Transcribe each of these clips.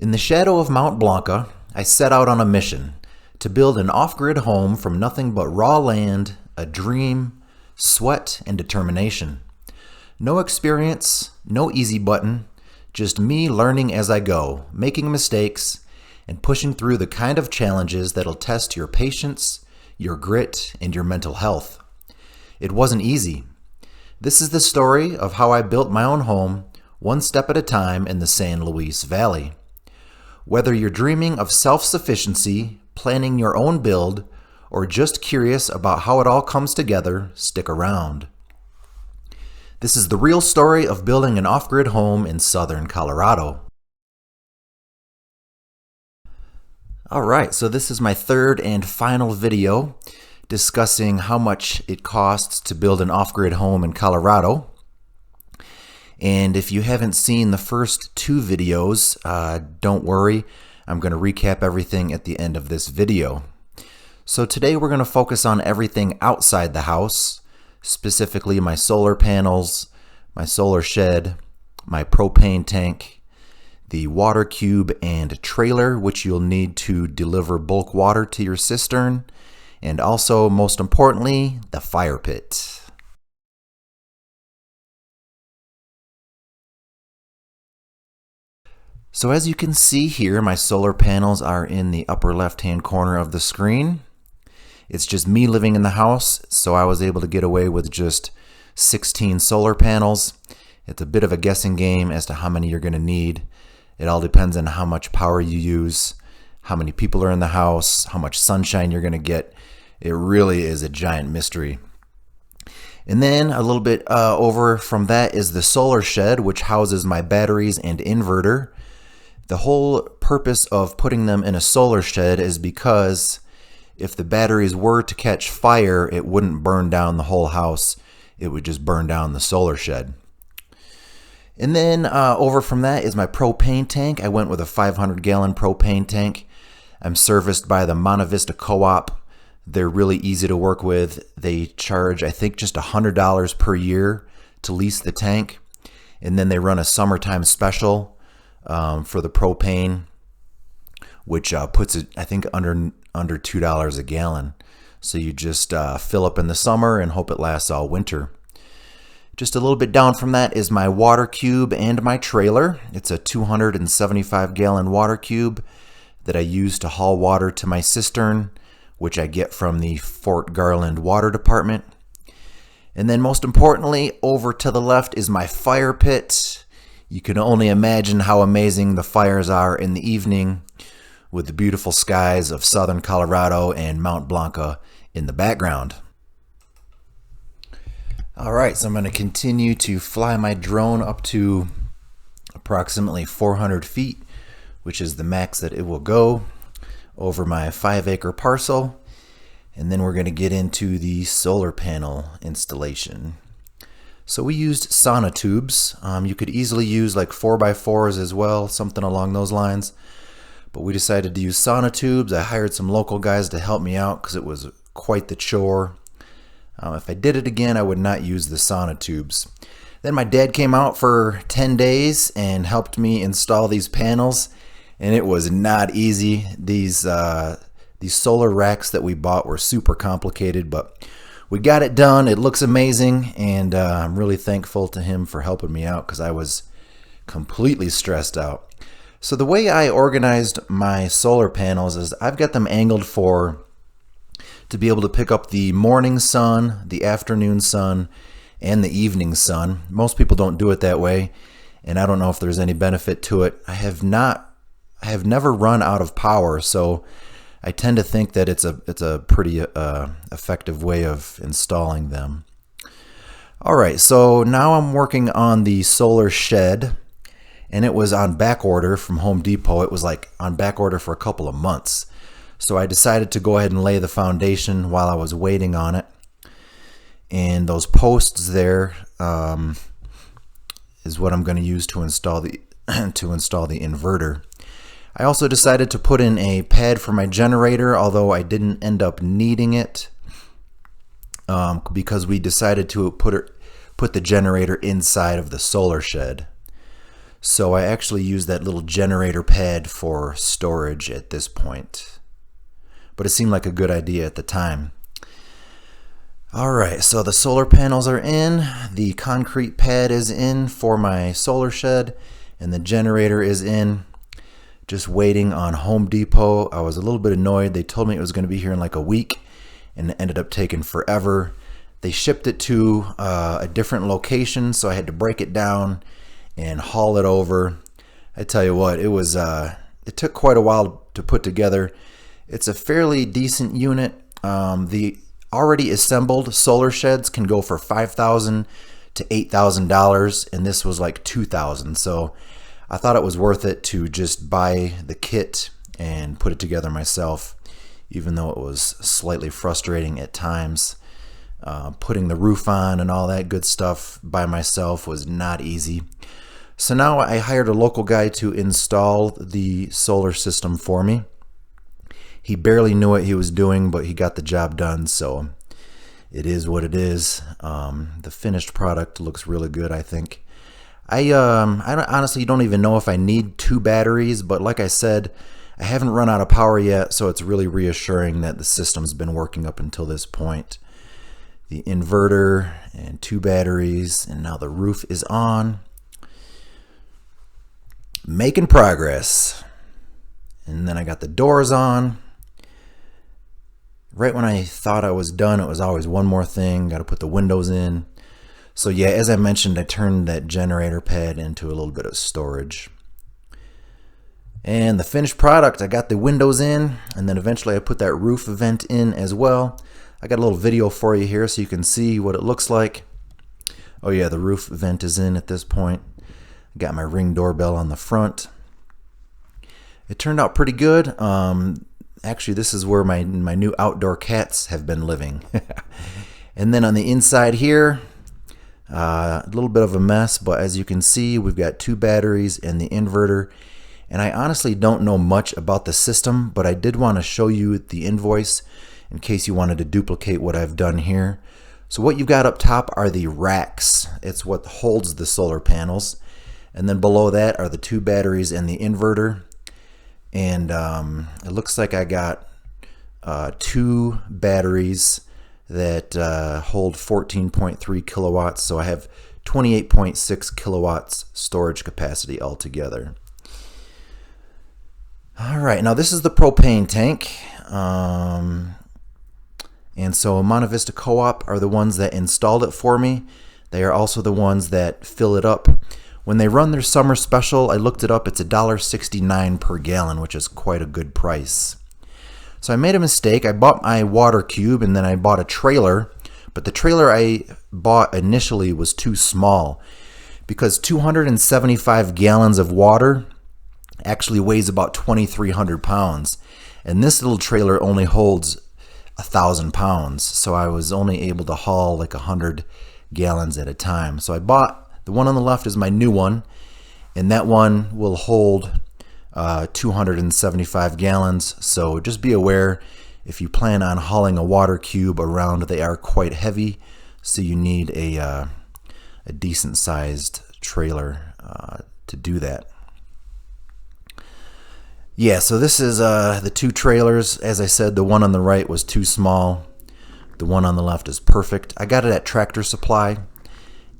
In the shadow of Mount Blanca, I set out on a mission to build an off-grid home from nothing but raw land, a dream, sweat, and determination. No experience, no easy button, just me learning as I go, making mistakes, and pushing through the kind of challenges that'll test your patience, your grit, and your mental health. It wasn't easy. This is the story of how I built my own home, one step at a time in the San Luis Valley. Whether you're dreaming of self-sufficiency, planning your own build, or just curious about how it all comes together, stick around. This is the real story of building an off-grid home in southern Colorado. Alright, so this is my third and final video discussing how much it costs to build an off-grid home in Colorado. And if you haven't seen the first two videos, don't worry, I'm going to recap everything at the end of this video. So today we're going to focus on everything outside the house, specifically my solar panels, my solar shed, my propane tank, the water cube and trailer, which you'll need to deliver bulk water to your cistern, and also, most importantly, the fire pit. So as you can see here, my solar panels are in the upper left-hand corner of the screen. It's just me living in the house, so I was able to get away with just 16 solar panels. It's a bit of a guessing game as to how many you're going to need. It all depends on how much power you use, how many people are in the house, how much sunshine you're going to get. It really is a giant mystery. And then a little bit over from that is the solar shed, which houses my batteries and inverter. The whole purpose of putting them in a solar shed is because if the batteries were to catch fire, it wouldn't burn down the whole house. It would just burn down the solar shed. And then over from that is my propane tank. I went with a 500-gallon propane tank. I'm serviced by the Monte Vista Co-op. They're really easy to work with. They charge, I think, just $100 per year to lease the tank. And then they run a summertime special for the propane, which puts it, I think, under $2 a gallon. So you just fill up in the summer and hope it lasts all winter. Just a little bit down from that is my water cube and my trailer. It's a 275-gallon water cube that I use to haul water to my cistern, which I get from the Fort Garland Water Department. And then most importantly, over to the left is my fire pit. You can only imagine how amazing the fires are in the evening with the beautiful skies of southern Colorado and Mount Blanca in the background. Alright, so I'm going to continue to fly my drone up to approximately 400 feet, which is the max that it will go over my 5-acre parcel. And then we're going to get into the solar panel installation. So we used sonotubes. You could easily use like 4x4s as well, something along those lines. But we decided to use sonotubes. I hired some local guys to help me out because it was quite the chore. If I did it again, I would not use the sonotubes. Then my dad came out for 10 days and helped me install these panels, and it was not easy. These solar racks that we bought were super complicated, but we got it done. It looks amazing, and I'm really thankful to him for helping me out because I was completely stressed out. So the way I organized my solar panels is I've got them angled to be able to pick up the morning sun, the afternoon sun, and the evening sun. Most people don't do it that way, and I don't know if there's any benefit to it. I have never run out of power, so I tend to think that it's a pretty effective way of installing them. Alright, so now I'm working on the solar shed, and it was on back order from Home Depot. It was like on back order for a couple of months. So I decided to go ahead and lay the foundation while I was waiting on it. And those posts there is what I'm going to use to install the inverter. I also decided to put in a pad for my generator, although I didn't end up needing it because we decided to put the generator inside of the solar shed. So I actually use that little generator pad for storage at this point. But it seemed like a good idea at the time. Alright, so the solar panels are in, the concrete pad is in for my solar shed, and the generator is in. Just waiting on Home Depot. I was a little bit annoyed. They told me it was going to be here in like a week, and it ended up taking forever. They shipped it to a different location, so I had to break it down and haul it over. I tell you what, it took quite a while to put together. It's a fairly decent unit. The already assembled solar sheds can go for $5,000 to $8,000, and this was like $2,000. So I thought it was worth it to just buy the kit and put it together myself, even though it was slightly frustrating at times. Putting the roof on and all that good stuff by myself was not easy. So now I hired a local guy to install the solar system for me. He barely knew what he was doing, but he got the job done, so it is what it is. The finished product looks really good, I think. I honestly don't even know if I need 2 batteries, but like I said, I haven't run out of power yet, so it's really reassuring that the system's been working up until this point. The inverter and 2 batteries, and now the roof is on. Making progress. And then I got the doors on. Right when I thought I was done, it was always one more thing. Got to put the windows in. So yeah, as I mentioned, I turned that generator pad into a little bit of storage. And the finished product, I got the windows in, and then eventually I put that roof vent in as well. I got a little video for you here so you can see what it looks like. Oh yeah, the roof vent is in at this point. Got my Ring doorbell on the front. It turned out pretty good. Actually, this is where my new outdoor cats have been living. And then on the inside here, a little bit of a mess, but as you can see, we've got 2 batteries and the inverter. And I honestly don't know much about the system, but I did want to show you the invoice in case you wanted to duplicate what I've done here. So what you've got up top are the racks. It's what holds the solar panels. And then below that are the 2 batteries and the inverter. And it looks like I got 2 batteries that hold 14.3 kilowatts. So I have 28.6 kilowatts storage capacity altogether. All right, now this is the propane tank. And so Monte Vista Co-op are the ones that installed it for me. They are also the ones that fill it up. When they run their summer special, I looked it up, it's $1.69 per gallon, which is quite a good price. So I made a mistake. I bought my water cube and then I bought a trailer, but the trailer I bought initially was too small because 275 gallons of water actually weighs about 2,300 pounds. And this little trailer only holds 1,000 pounds. So I was only able to haul like 100 gallons at a time. So I bought the one on the left is my new one, and that one will hold 275 gallons. So just be aware if you plan on hauling a water cube around, they are quite heavy, so you need a decent sized trailer to do that. Yeah, so this is the 2 trailers. As I said, the one on the right was too small. The one on the left is perfect. I got it at Tractor Supply,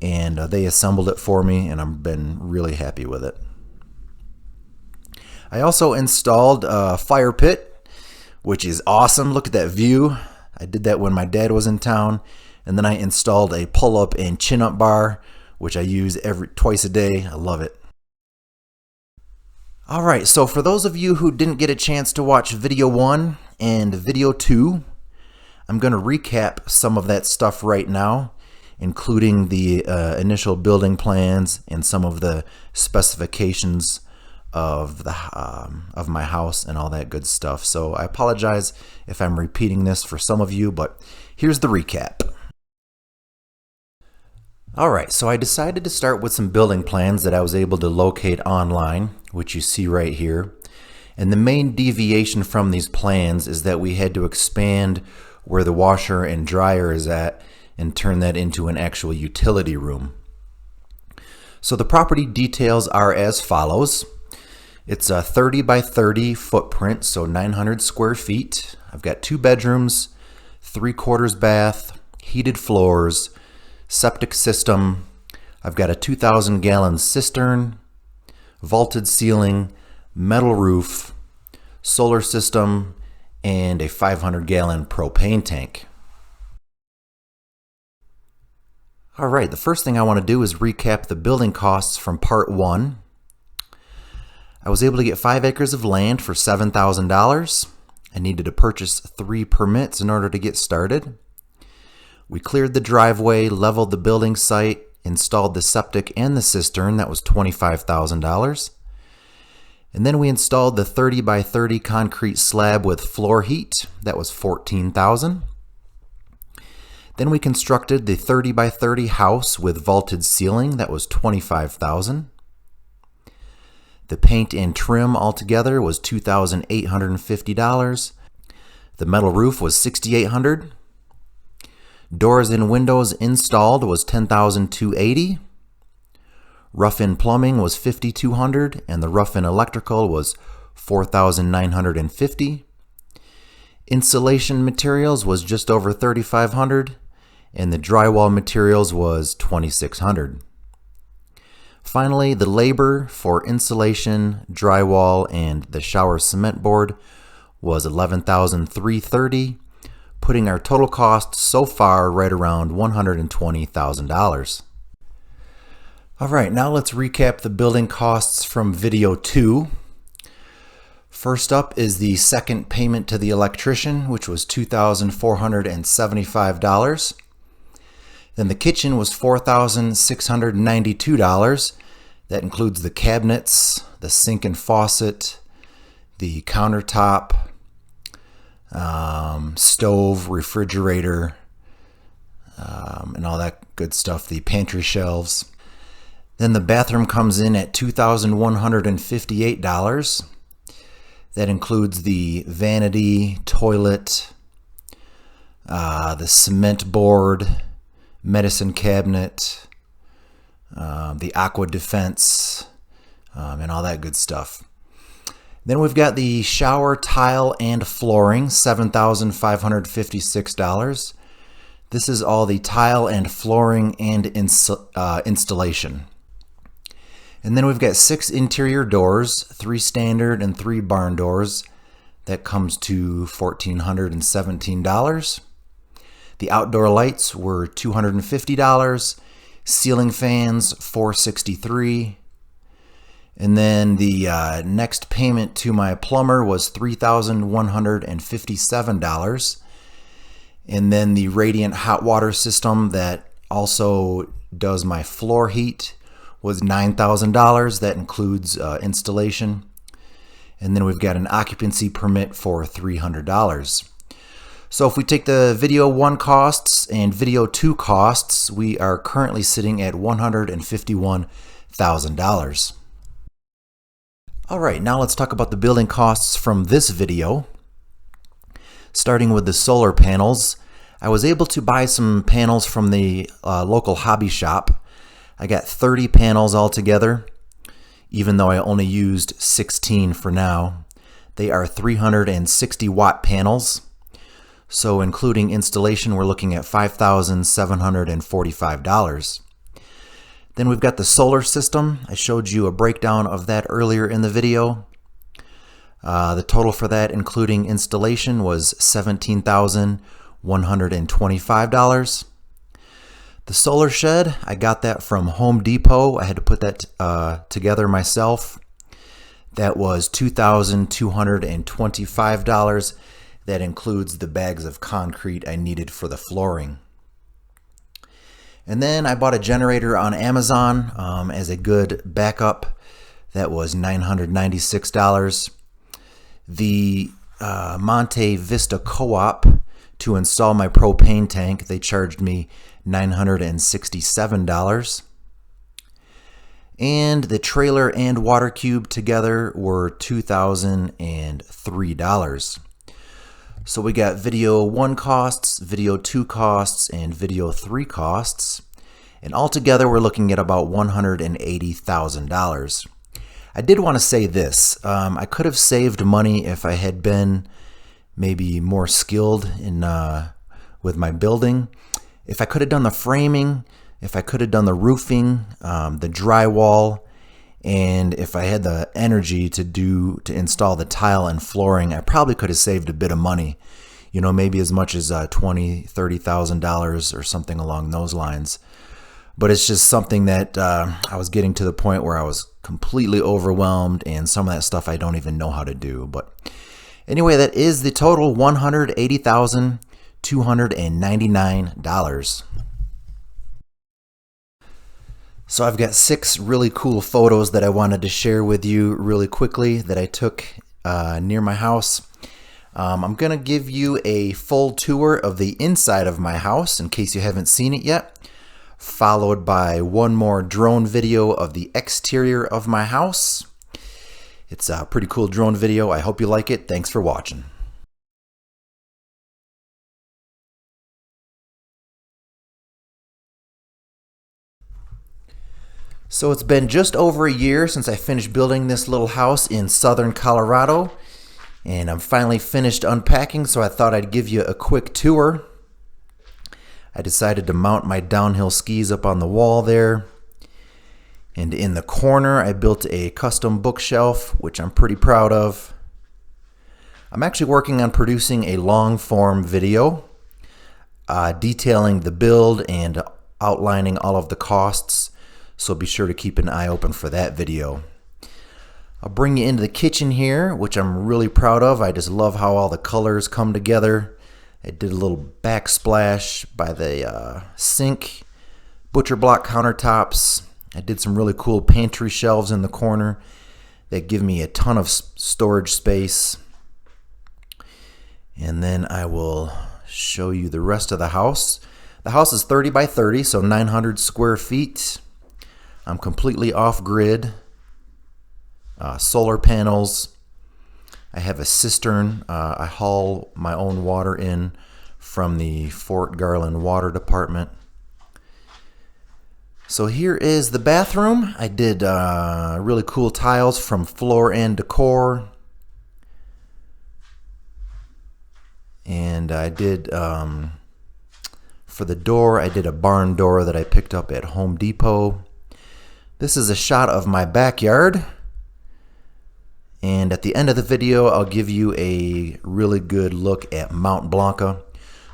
and they assembled it for me, and I've been really happy with it. I also installed a fire pit, which is awesome. Look at that view. I did that when my dad was in town, and then I installed a pull-up and chin-up bar, which I use twice a day. I love it. All right, so for those of you who didn't get a chance to watch video 1 and video 2, I'm going to recap some of that stuff right now, including the initial building plans and some of the specifications of my house and all that good stuff. So I apologize if I'm repeating this for some of you, but here's the recap. Alright, so I decided to start with some building plans that I was able to locate online, which you see right here. And the main deviation from these plans is that we had to expand where the washer and dryer is at and turn that into an actual utility room. So the property details are as follows. It's a 30 by 30 footprint, so 900 square feet. I've got 2 bedrooms, 3/4 bath, heated floors, septic system. I've got a 2,000-gallon cistern, vaulted ceiling, metal roof, solar system, and a 500-gallon propane tank. All right, the first thing I want to do is recap the building costs from part 1. I was able to get 5 acres of land for $7,000. I needed to purchase 3 permits in order to get started. We cleared the driveway, leveled the building site, installed the septic and the cistern. That was $25,000. And then we installed the 30 by 30 concrete slab with floor heat. That was $14,000. Then we constructed the 30 by 30 house with vaulted ceiling. That was $25,000. The paint and trim altogether was $2,850. The metal roof was $6,800. Doors and windows installed was $10,280. Rough-in plumbing was $5,200, and the rough-in electrical was $4,950. Insulation materials was just over $3,500, and the drywall materials was $2,600. Finally, the labor for insulation, drywall, and the shower cement board was $11,330, putting our total cost so far right around $120,000. All right, now let's recap the building costs from video 2. First up is the second payment to the electrician, which was $2,475. Then the kitchen was $4,692. That includes the cabinets, the sink and faucet, the countertop, stove, refrigerator, and all that good stuff, the pantry shelves. Then the bathroom comes in at $2,158. That includes the vanity, toilet, the cement board, medicine cabinet, the aqua defense, and all that good stuff. Then we've got the shower, tile, and flooring, $7,556. This is all the tile and flooring and installation. And then we've got 6 interior doors, 3 standard and 3 barn doors. That comes to $1,417. The outdoor lights were $250. Ceiling fans, $463. And then the next payment to my plumber was $3,157. And then the radiant hot water system that also does my floor heat was $9,000. That includes installation. And then we've got an occupancy permit for $300. So if we take the video 1 costs and video 2 costs, we are currently sitting at $151,000. All right, now let's talk about the building costs from this video. Starting with the solar panels, I was able to buy some panels from the local hobby shop. I got 30 panels altogether, even though I only used 16 for now. They are 360 watt panels. So including installation, we're looking at $5,745. Then we've got the solar system. I showed you a breakdown of that earlier in the video. The total for that, including installation, was $17,125. The solar shed, I got that from Home Depot. I had to put that together myself. That was $2,225. That includes the bags of concrete I needed for the flooring. And then I bought a generator on Amazon as a good backup. That was $996. The Monte Vista Co-op to install my propane tank, they charged me $967. And the trailer and water cube together were $2,003. So we got video 1 costs, video 2 costs, and video 3 costs. And altogether, we're looking at about $180,000. I did want to say this. I could have saved money if I had been maybe more skilled in with my building. If I could have done the framing, if I could have done the roofing, the drywall, and if I had the energy to install the tile and flooring, I probably could have saved a bit of money. You know, maybe as much as $20,000, $30,000 or something along those lines. But it's just something that I was getting to the point where I was completely overwhelmed, and some of that stuff I don't even know how to do. But anyway, that is the total $180,299. So I've got 6 really cool photos that I wanted to share with you really quickly that I took near my house. I'm going to give you a full tour of the inside of my house in case you haven't seen it yet, followed by one more drone video of the exterior of my house. It's a pretty cool drone video. I hope you like it. Thanks for watching. So it's been just over a year since I finished building this little house in southern Colorado, and I'm finally finished unpacking, so I thought I'd give you a quick tour. I decided to mount my downhill skis up on the wall there, and in the corner I built a custom bookshelf, which I'm pretty proud of. I'm actually working on producing a long-form video detailing the build and outlining all of the costs. So be sure to keep an eye open for that video. I'll bring you into the kitchen here, which I'm really proud of. I just love how all the colors come together. I did a little backsplash by the sink, butcher block countertops. I did some really cool pantry shelves in the corner that give me a ton of storage space. And then I will show you the rest of the house. The house is 30 by 30, so 900 square feet. I'm completely off-grid, solar panels. I have a cistern. I haul my own water in from the Fort Garland Water Department. So here is the bathroom. I did really cool tiles from Floor and Decor. And I did, for the door, I did a barn door that I picked up at Home Depot. This is a shot of my backyard, and at the end of the video I'll give you a really good look at Mount Blanca,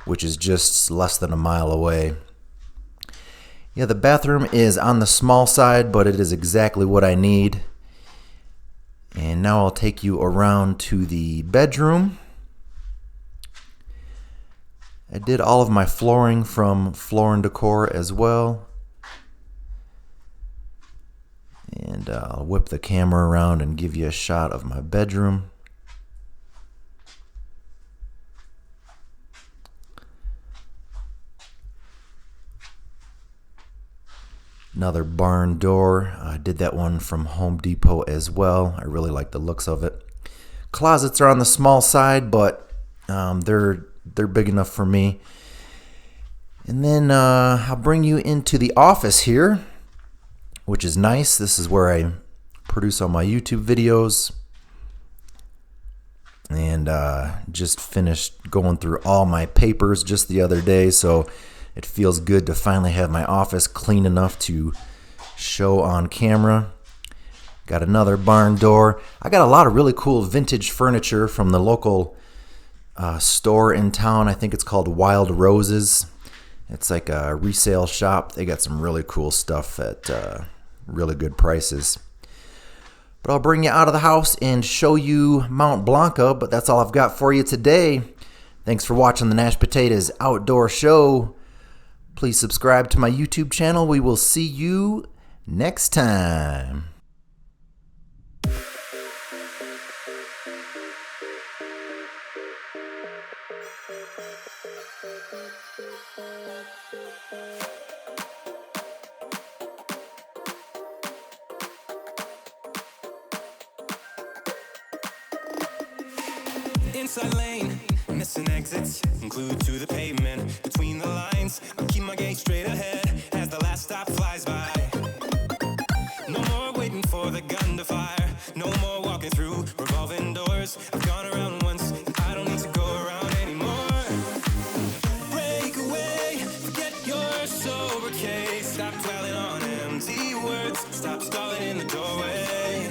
which is just less than a mile away. Yeah, the bathroom is on the small side, but it is exactly what I need. And now I'll take you around to the bedroom. I did all of my flooring from Floor and Decor as well. And I'll whip the camera around and give you a shot of my bedroom. Another barn door. I did that one from Home Depot as well. I really like the looks of it. Closets are on the small side, but they're big enough for me. And then I'll bring you into the office here, which is nice. This is where I produce all my YouTube videos. And just finished going through all my papers just the other day, so it feels good to finally have my office clean enough to show on camera. Got another barn door. I got a lot of really cool vintage furniture from the local store in town. I think it's called Wild Roses. It's like a resale shop. They got some really cool stuff at really good prices. But I'll bring you out of the house and show you Mount Blanca, but that's all I've got for you today. Thanks for watching the Nash Potatoes Outdoor Show. Please subscribe to my YouTube channel. We will see you next time. Inside lane. missing exits, glued to the pavement. Between the lines, I keep my gaze straight ahead as the last stop flies by. No more waiting for the gun to fire. No more walking through revolving doors. I've gone around once, I don't need to go around anymore. Break away, forget your sober case. Stop dwelling on empty words. Stop stalling in the doorway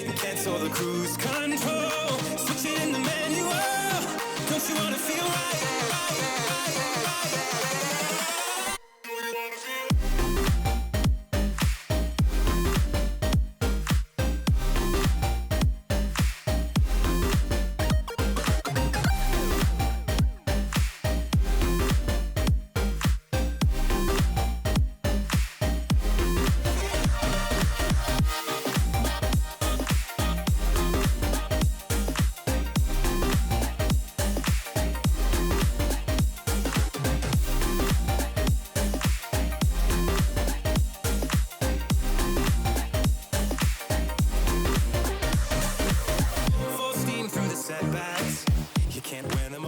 and cancel the cruise control. Switch it in the manual. Don't you wanna feel right? Setbacks, you can't win them